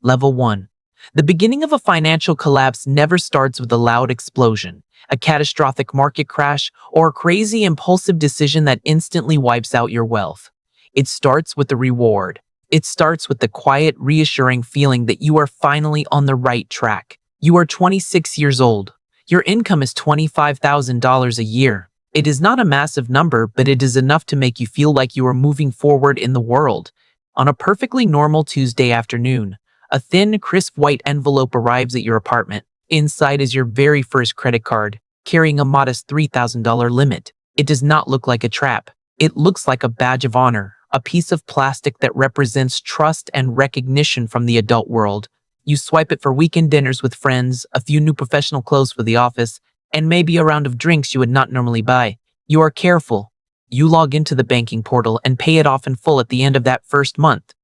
Level 1. The beginning of a financial collapse never starts with a loud explosion, a catastrophic market crash, or a crazy impulsive decision that instantly wipes out your wealth. It starts with the reward. It starts with the quiet, reassuring feeling that you are finally on the right track. You are 26 years old. Your income is $25,000 a year. It is not a massive number, but it is enough to make you feel like you are moving forward in the world. On a perfectly normal Tuesday afternoon, a thin, crisp white envelope arrives at your apartment. Inside is your very first credit card, carrying a modest $3,000 limit. It does not look like a trap. It looks like a badge of honor, a piece of plastic that represents trust and recognition from the adult world. You swipe it for weekend dinners with friends, a few new professional clothes for the office, and maybe a round of drinks you would not normally buy. You are careful. You log into the banking portal and pay it off in full at the end of that first month.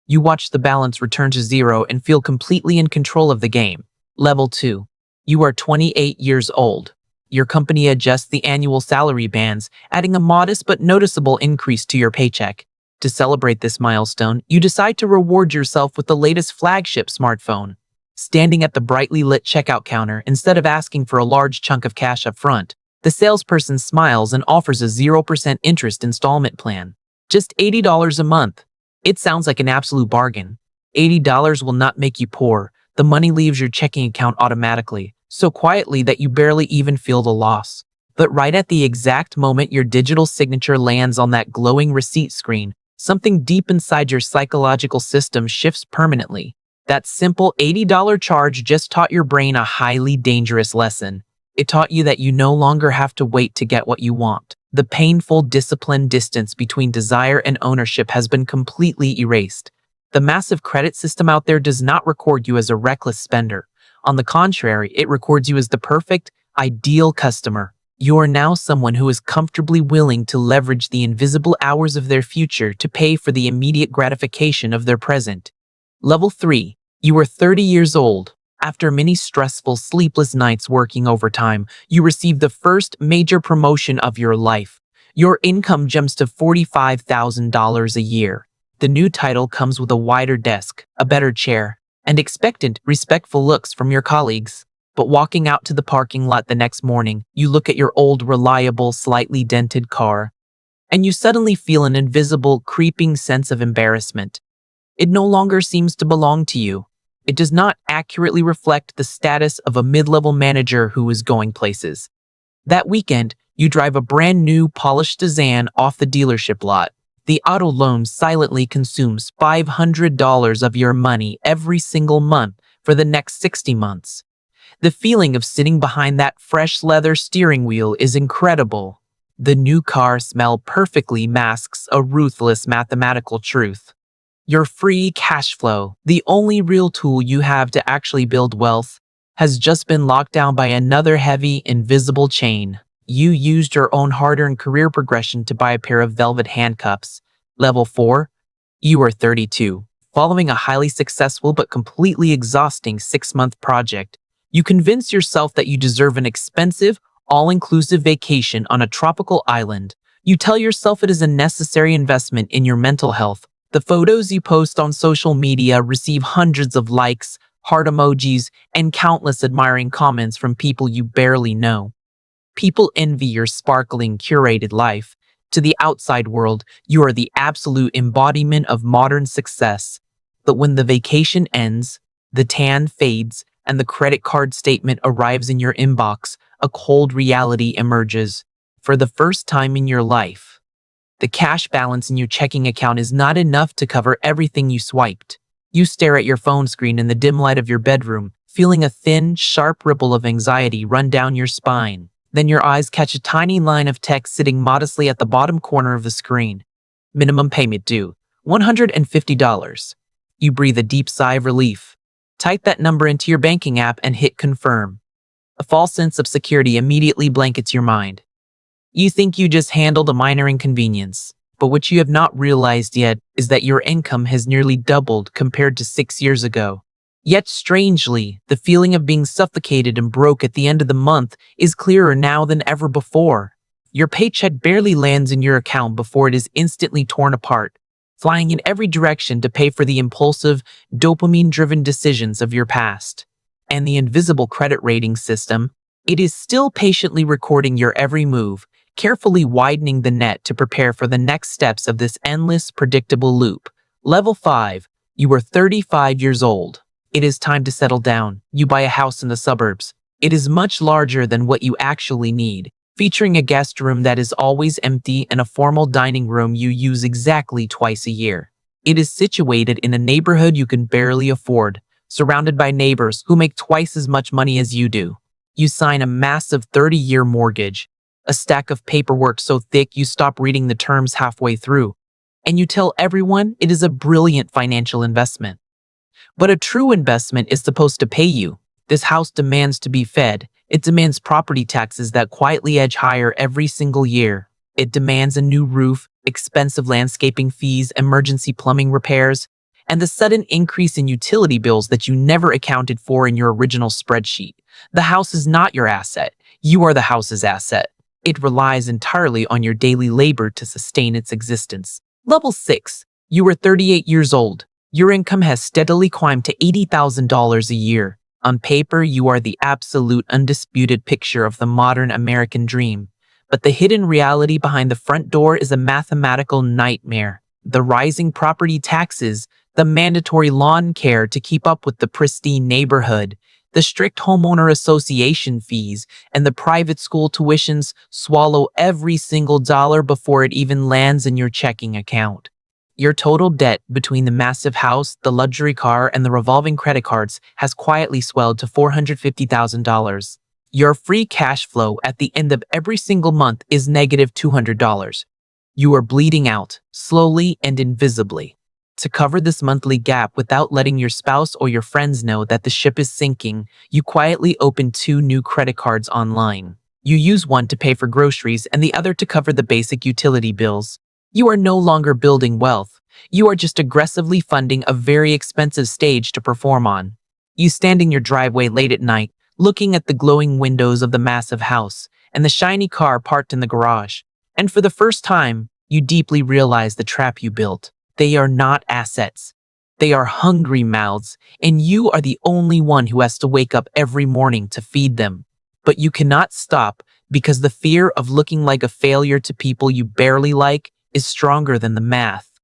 You watch the balance return to zero and feel completely in control of the game. Level 2. You are 28 years old. Your company adjusts the annual salary bands, adding a modest but noticeable increase to your paycheck. To celebrate this milestone, you decide to reward yourself with the latest flagship smartphone. Standing at the brightly lit checkout counter, instead of asking for a large chunk of cash up front, the salesperson smiles and offers a 0% interest installment plan. Just $80 a month. It sounds like an absolute bargain. $80 will not make you poor. The money leaves your checking account automatically, so quietly that you barely even feel the loss. But right at the exact moment your digital signature lands on that glowing receipt screen, something deep inside your psychological system shifts permanently. That simple $80 charge just taught your brain a highly dangerous lesson. It taught you that you no longer have to wait to get what you want. The painful, disciplined distance between desire and ownership has been completely erased. The massive credit system out there does not record you as a reckless spender. On the contrary, it records you as the perfect, ideal customer. You are now someone who is comfortably willing to leverage the invisible hours of their future to pay for the immediate gratification of their present. Level 3. You are 30 years old. After many stressful, sleepless nights working overtime, you receive the first major promotion of your life. Your income jumps to $45,000 a year. The new title comes with a wider desk, a better chair, and expectant, respectful looks from your colleagues. But walking out to the parking lot the next morning, you look at your old, reliable, slightly dented car, and you suddenly feel an invisible, creeping sense of embarrassment. It no longer seems to belong to you. It does not accurately reflect the status of a mid-level manager who is going places. That weekend, you drive a brand new, polished sedan off the dealership lot. The auto loan silently consumes $500 of your money every single month for the next 60 months. The feeling of sitting behind that fresh leather steering wheel is incredible. The new car smell perfectly masks a ruthless mathematical truth. Your free cash flow, the only real tool you have to actually build wealth, has just been locked down by another heavy, invisible chain. You used your own hard-earned career progression to buy a pair of velvet handcuffs. Level 4. You are 32. Following a highly successful but completely exhausting 6-month project, you convince yourself that you deserve an expensive, all-inclusive vacation on a tropical island. You tell yourself it is a necessary investment in your mental health. The photos you post on social media receive hundreds of likes, heart emojis, and countless admiring comments from people you barely know. People envy your sparkling, curated life. To the outside world, you are the absolute embodiment of modern success. But when the vacation ends, the tan fades, and the credit card statement arrives in your inbox, a cold reality emerges. For the first time in your life, the cash balance in your checking account is not enough to cover everything you swiped. You stare at your phone screen in the dim light of your bedroom, feeling a thin, sharp ripple of anxiety run down your spine. Then your eyes catch a tiny line of text sitting modestly at the bottom corner of the screen. Minimum payment due, $150. You breathe a deep sigh of relief. Type that number into your banking app and hit confirm. A false sense of security immediately blankets your mind. You think you just handled a minor inconvenience, but what you have not realized yet is that your income has nearly doubled compared to 6 years ago. Yet strangely, the feeling of being suffocated and broke at the end of the month is clearer now than ever before. Your paycheck barely lands in your account before it is instantly torn apart. flying in every direction to pay for the impulsive, dopamine-driven decisions of your past. And the invisible credit rating system, it is still patiently recording your every move, carefully widening the net to prepare for the next steps of this endless, predictable loop. Level 5. You are 35 years old. It is time to settle down. You buy a house in the suburbs. It is much larger than what you actually need, featuring a guest room that is always empty and a formal dining room you use exactly twice a year. It is situated in a neighborhood you can barely afford, surrounded by neighbors who make twice as much money as you do. You sign a massive 30-year mortgage, a stack of paperwork so thick you stop reading the terms halfway through, and you tell everyone it is a brilliant financial investment. But a true investment is supposed to pay you. This house demands to be fed. It demands property taxes that quietly edge higher every single year. It demands a new roof, expensive landscaping fees, emergency plumbing repairs, and the sudden increase in utility bills that you never accounted for in your original spreadsheet. The house is not your asset. You are the house's asset. It relies entirely on your daily labor to sustain its existence. Level 6. You are 38 years old. Your income has steadily climbed to $80,000 a year. On paper, you are the absolute undisputed picture of the modern American dream. But the hidden reality behind the front door is a mathematical nightmare. The rising property taxes, the mandatory lawn care to keep up with the pristine neighborhood, the strict homeowner association fees, and the private school tuitions swallow every single dollar before it even lands in your checking account. Your total debt between the massive house, the luxury car, and the revolving credit cards has quietly swelled to $450,000. Your free cash flow at the end of every single month is negative $200. You are bleeding out, slowly and invisibly. To cover this monthly gap without letting your spouse or your friends know that the ship is sinking, you quietly open 2 new credit cards online. You use one to pay for groceries and the other to cover the basic utility bills. You are no longer building wealth. You are just aggressively funding a very expensive stage to perform on. You stand in your driveway late at night, looking at the glowing windows of the massive house and the shiny car parked in the garage. And for the first time, you deeply realize the trap you built. They are not assets. They are hungry mouths, and you are the only one who has to wake up every morning to feed them. But you cannot stop because the fear of looking like a failure to people you barely like is stronger than the math.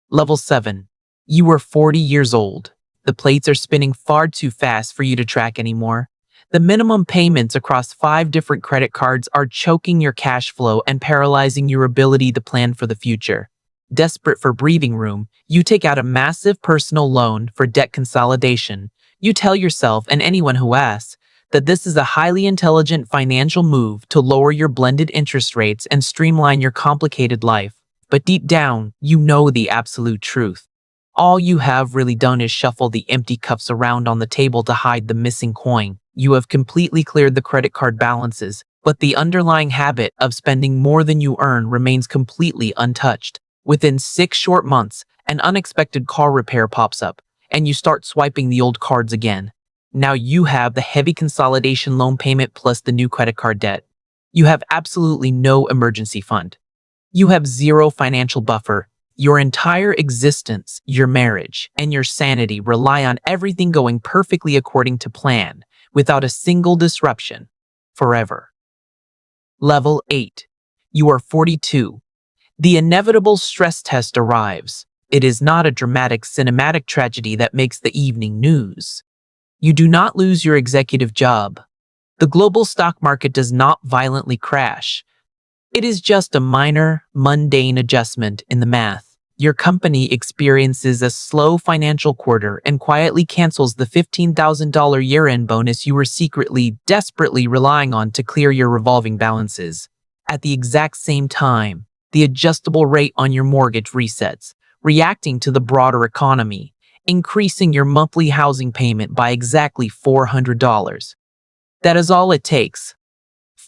Level 7. You are 40 years old. The plates are spinning far too fast for you to track anymore. The minimum payments across 5 different credit cards are choking your cash flow and paralyzing your ability to plan for the future. Desperate for breathing room, you take out a massive personal loan for debt consolidation. You tell yourself and anyone who asks that this is a highly intelligent financial move to lower your blended interest rates and streamline your complicated life. But deep down, you know the absolute truth. All you have really done is shuffle the empty cups around on the table to hide the missing coin. You have completely cleared the credit card balances, but the underlying habit of spending more than you earn remains completely untouched. Within 6 short months, an unexpected car repair pops up, and you start swiping the old cards again. Now you have the heavy consolidation loan payment plus the new credit card debt. You have absolutely no emergency fund. You have zero financial buffer. Your entire existence, your marriage, and your sanity rely on everything going perfectly according to plan, without a single disruption, forever. Level 8. You are 42. The inevitable stress test arrives. It is not a dramatic cinematic tragedy that makes the evening news. You do not lose your executive job. The global stock market does not violently crash. It is just a minor, mundane adjustment in the math. Your company experiences a slow financial quarter and quietly cancels the $15,000 year-end bonus you were secretly, desperately relying on to clear your revolving balances. At the exact same time, the adjustable rate on your mortgage resets, reacting to the broader economy, increasing your monthly housing payment by exactly $400. That is all it takes.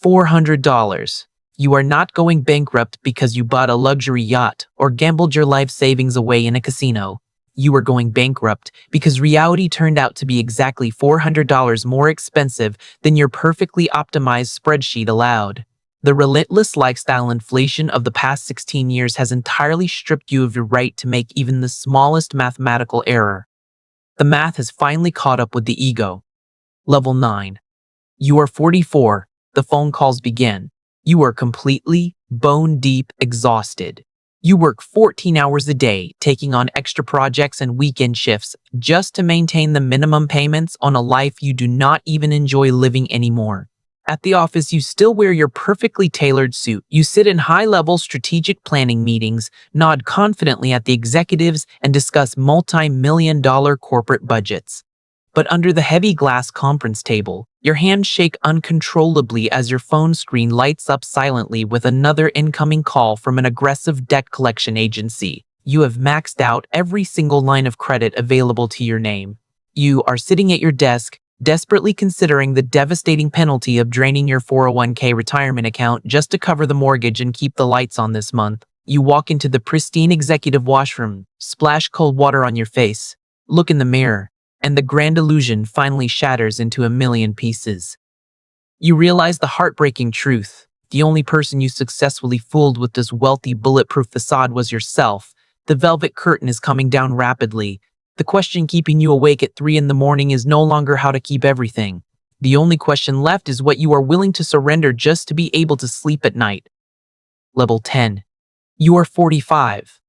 $400. You are not going bankrupt because you bought a luxury yacht or gambled your life savings away in a casino. You are going bankrupt because reality turned out to be exactly $400 more expensive than your perfectly optimized spreadsheet allowed. The relentless lifestyle inflation of the past 16 years has entirely stripped you of your right to make even the smallest mathematical error. The math has finally caught up with the ego. Level 9. You are 44. The phone calls begin. You are completely, bone-deep exhausted. You work 14 hours a day, taking on extra projects and weekend shifts just to maintain the minimum payments on a life you do not even enjoy living anymore. At the office, you still wear your perfectly tailored suit. You sit in high-level strategic planning meetings, nod confidently at the executives, and discuss multi-million-dollar corporate budgets. But under the heavy glass conference table, your hands shake uncontrollably as your phone screen lights up silently with another incoming call from an aggressive debt collection agency. You have maxed out every single line of credit available to your name. You are sitting at your desk, desperately considering the devastating penalty of draining your 401k retirement account just to cover the mortgage and keep the lights on this month. You walk into the pristine executive washroom, splash cold water on your face, look in the mirror, and the grand illusion finally shatters into a million pieces. You realize the heartbreaking truth. The only person you successfully fooled with this wealthy, bulletproof facade was yourself. The velvet curtain is coming down rapidly. The question keeping you awake at 3 in the morning is no longer how to keep everything. The only question left is what you are willing to surrender just to be able to sleep at night. Level 10. You are 45.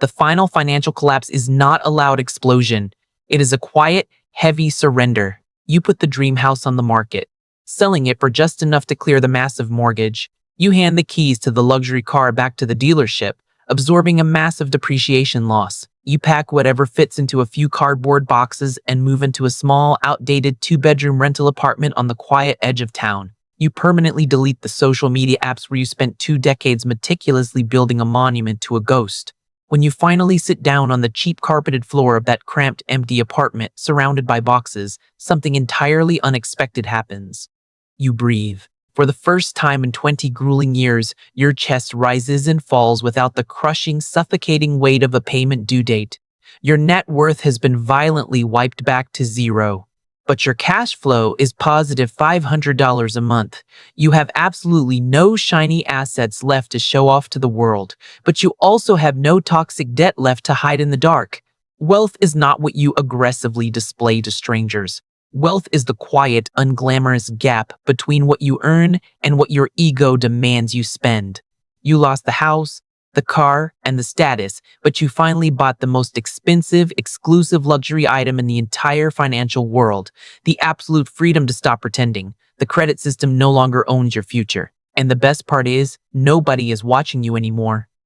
The final financial collapse is not a loud explosion. It is a quiet, heavy surrender. You put the dream house on the market, selling it for just enough to clear the massive mortgage. You hand the keys to the luxury car back to the dealership, absorbing a massive depreciation loss. You pack whatever fits into a few cardboard boxes and move into a small, outdated 2-bedroom rental apartment on the quiet edge of town. You permanently delete the social media apps where you spent 2 decades meticulously building a monument to a ghost. When you finally sit down on the cheap carpeted floor of that cramped, empty apartment surrounded by boxes, something entirely unexpected happens. You breathe. For the first time in 20 grueling years, your chest rises and falls without the crushing, suffocating weight of a payment due date. Your net worth has been violently wiped back to zero. But your cash flow is positive $500 a month. You have absolutely no shiny assets left to show off to the world, but you also have no toxic debt left to hide in the dark. Wealth is not what you aggressively display to strangers. Wealth is the quiet, unglamorous gap between what you earn and what your ego demands you spend. You lost the house, the car, and the status, but you finally bought the most expensive, exclusive luxury item in the entire financial world, the absolute freedom to stop pretending. The credit system no longer owns your future. And the best part is, nobody is watching you anymore.